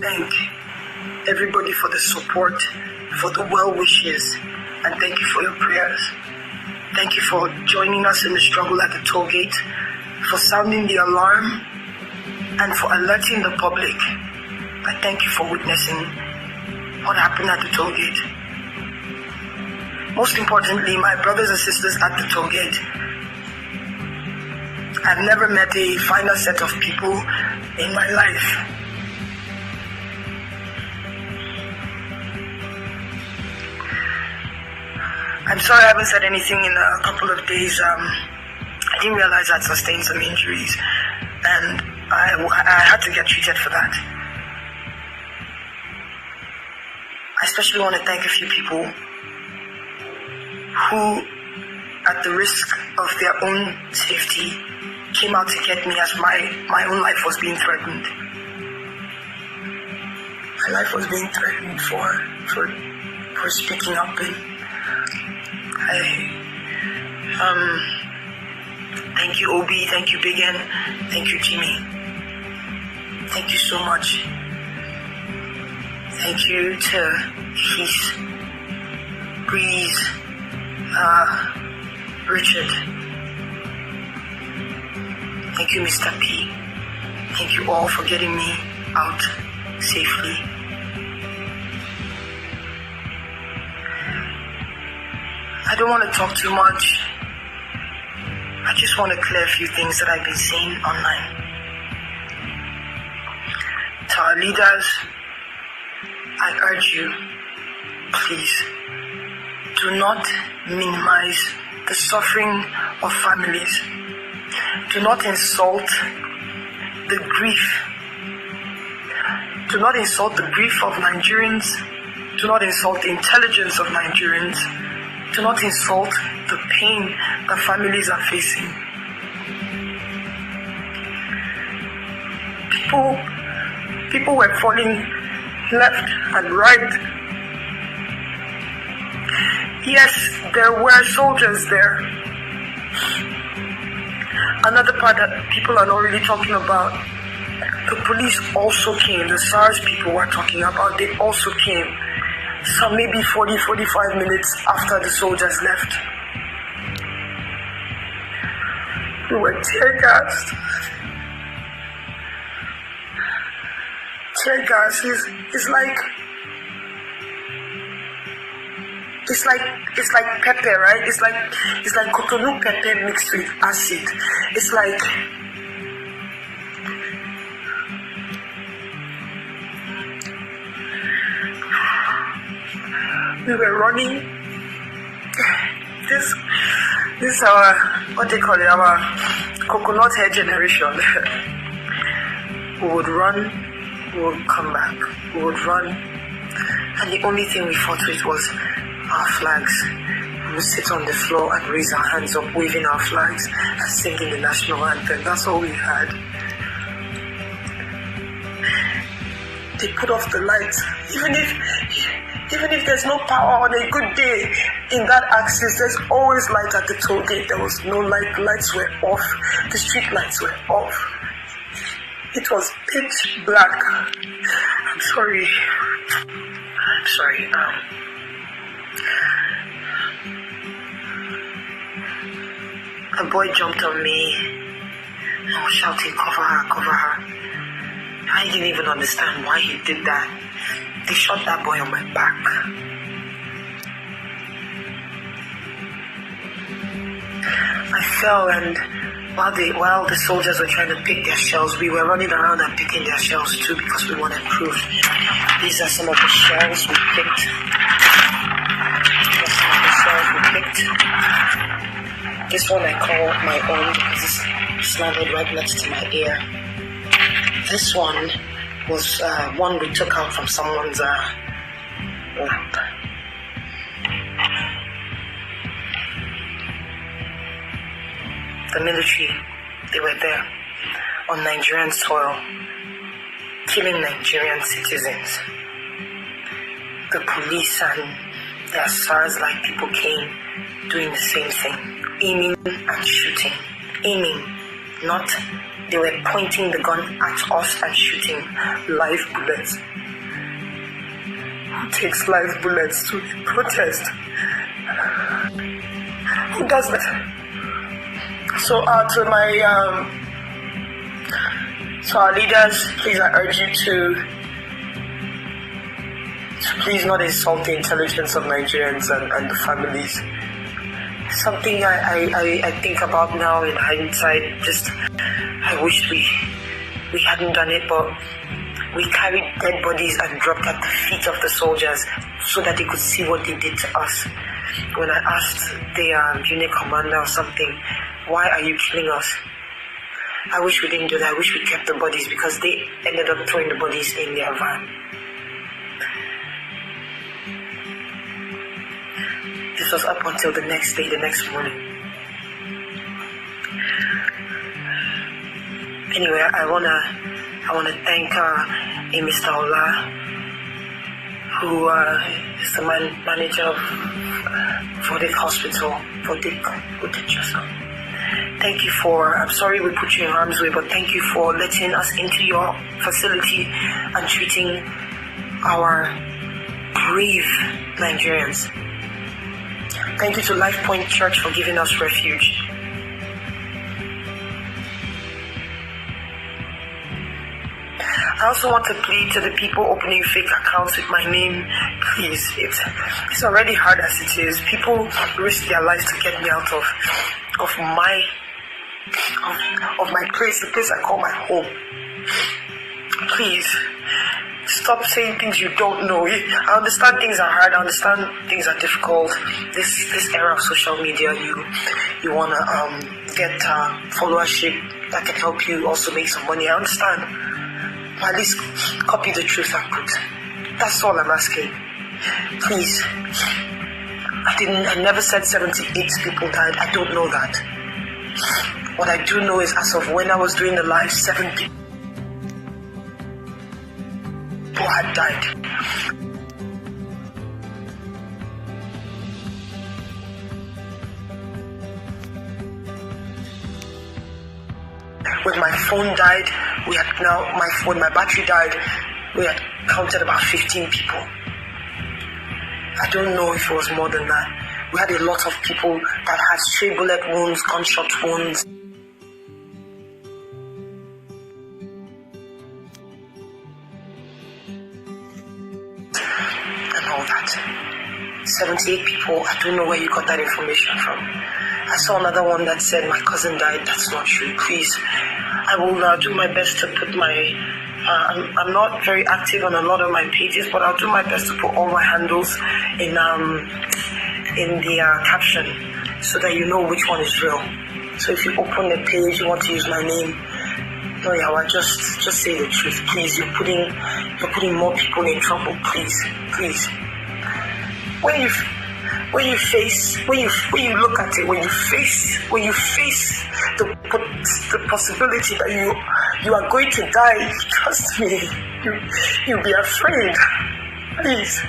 thank everybody for the support, for the well wishes, and thank you for your prayers. Thank you for joining us in the struggle at the toll gate, for sounding the alarm, and for alerting the public. I thank you for witnessing what happened at the toll gate. Most importantly, my brothers and sisters at the toll gate. I've never met a finer set of people in my life. I'm sorry I haven't said anything in a couple of days. I didn't realize I'd sustained some injuries, and I had to get treated for that. I especially want to thank a few people who, at the risk of their own safety, came out to get me as my own life was being threatened. My life was being threatened for speaking up. And thank you, Obi. Thank you, Big N. Thank you, Jimmy. Thank you so much. Thank you to Heath, Breeze, Richard. Thank you, Mr. P. Thank you all for getting me out safely. I don't want to talk too much. I just want to clear a few things that I've been seeing online. To our leaders, I urge you, please, do not minimize the suffering of families. Do not insult the grief. Do not insult the grief of Nigerians. Do not insult the intelligence of Nigerians. Do not insult the pain that families are facing. People were falling left and right. Yes, there were soldiers there. Another part that people are not really talking about, the police also came. The SARS people were talking about, they also came. Some maybe 40-45 minutes after the soldiers left. We were tear gassed. Tear gas is like pepper, right? It's like cotonou pepper mixed with acid. It's like we were running. This our, what they call it, our coconut hair generation. We would run, we would come back, we would run, and the only thing we fought with was our flags. We would sit on the floor and raise our hands up, waving our flags and singing the national anthem. That's all we had. They put off the lights. Even if there's no power on a good day in that axis, there's always light at the toll gate. There was no light. Lights were off. The street lights were off. It was pitch black. I'm sorry. A boy jumped on me and was shouting, "Cover her, cover her." I didn't even understand why he did that. They shot that boy on my back. I fell, and while the soldiers were trying to pick their shells, we were running around and picking their shells too because we wanted proof. These are some of the shells we picked. This one I call my own because it's landed right next to my ear. This one was one we took out from someone's lap. The military, they were there on Nigerian soil, killing Nigerian citizens. The police and their SARS-like people came doing the same thing, aiming and shooting, aiming Not, they were pointing the gun at us and shooting live bullets. Who takes live bullets to protest? Who does that? So to our leaders, please, I urge you to please not insult the intelligence of Nigerians and the families. Something I think about now in hindsight, just I wish we hadn't done it, but we carried dead bodies and dropped at the feet of the soldiers so that they could see what they did to us. When I asked the unit commander or something, why are you killing us? I wish we didn't do that. I wish we kept the bodies, because they ended up throwing the bodies in their van. This was up until the next day, the next morning. Anyway, I wanna thank Mr. Ola, who is the manager of Vodik Hospital, Vodik. Thank you I'm sorry we put you in harm's way, but thank you for letting us into your facility and treating our brave Nigerians. Thank you to Life Point Church for giving us refuge. I also want to plead to the people opening fake accounts with my name. Please, it's already hard as it is. People risk their lives to get me out of my place, the place I call my home. Please, stop saying things you don't know. I understand things are hard. I understand things are difficult. This era of social media, you wanna get followership that can help you also make some money. I understand. At least copy the truth and put. That's all I'm asking. Please. I never said 78 people died. I don't know that. What I do know is, as of when I was doing the live, 7 people had died. When my phone died, when my battery died, we had counted about 15 people. I don't know if it was more than that. We had a lot of people that had stray bullet wounds, gunshot wounds. And all that. 78 people, I don't know where you got that information from. I saw another one that said my cousin died. That's not true. Please, I will do my best to put my... I'm not very active on a lot of my pages, but I'll do my best to put all my handles in the caption so that you know which one is real. So if you open the page, you want to use my name, no, yeah, just say the truth, please. You're putting more people in trouble, please. When you look at it, when you face the possibility that you are going to die, trust me, you'll be afraid. Please.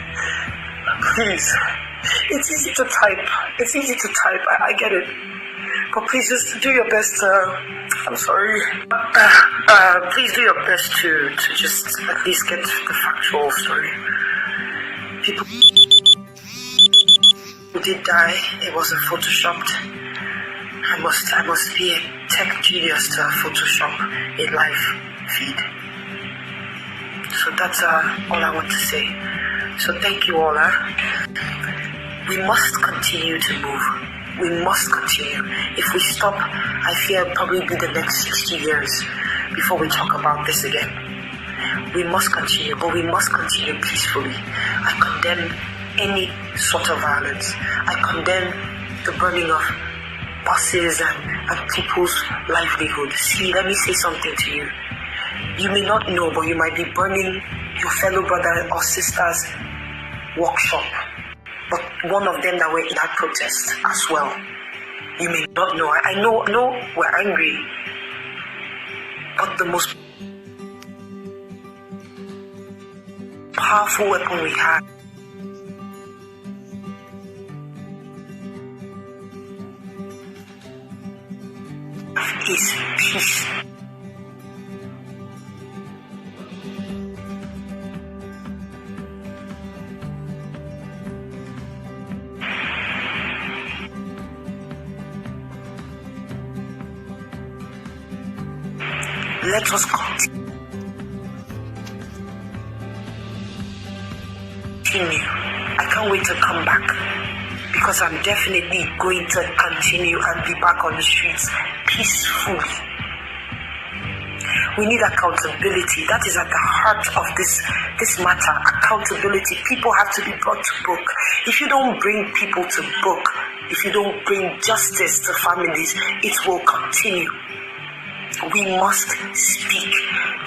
It's easy to type. I get it. But please just do your best. I'm sorry. Please do your best to just at least get the factual story. People who did die, it wasn't photoshopped. I must be a tech genius to Photoshop a live feed. So that's all I want to say. So thank you all. We must continue to move. We must continue. If we stop, I fear it'll probably be the next 60 years before we talk about this again. We must continue, but we must continue peacefully. I condemn any sort of violence. I condemn the burning of buses and people's livelihood. See, let me say something to you. You may not know, but you might be burning your fellow brother or sister's workshop, but one of them that were in that protest as well. You may not know. I know we're angry, but the most powerful weapon we have is peace. Let us continue. I can't wait to come back, because I'm definitely going to continue and be back on the streets peacefully. We need accountability. That is at the heart of this matter. Accountability. People have to be brought to book. If you don't bring people to book, if you don't bring justice to families, it will continue. We must speak.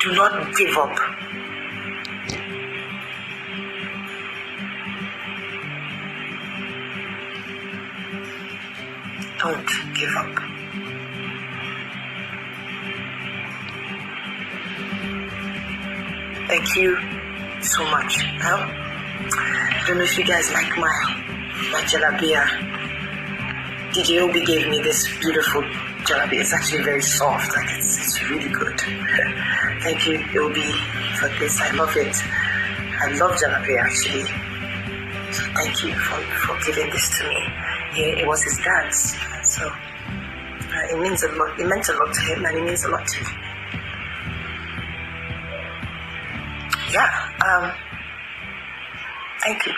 Do not give up. Don't give up. Thank you so much. I don't know if you guys like my jalabia. DJ Obi gave me this beautiful jalabia. It's actually very soft. Like it's really good. Thank you, Obi, for this. I love it. I love jalabia actually. So thank you for giving this to me. It was his dad's, so it means a lot. It meant a lot to him, and it means a lot to me. Yeah. Thank you.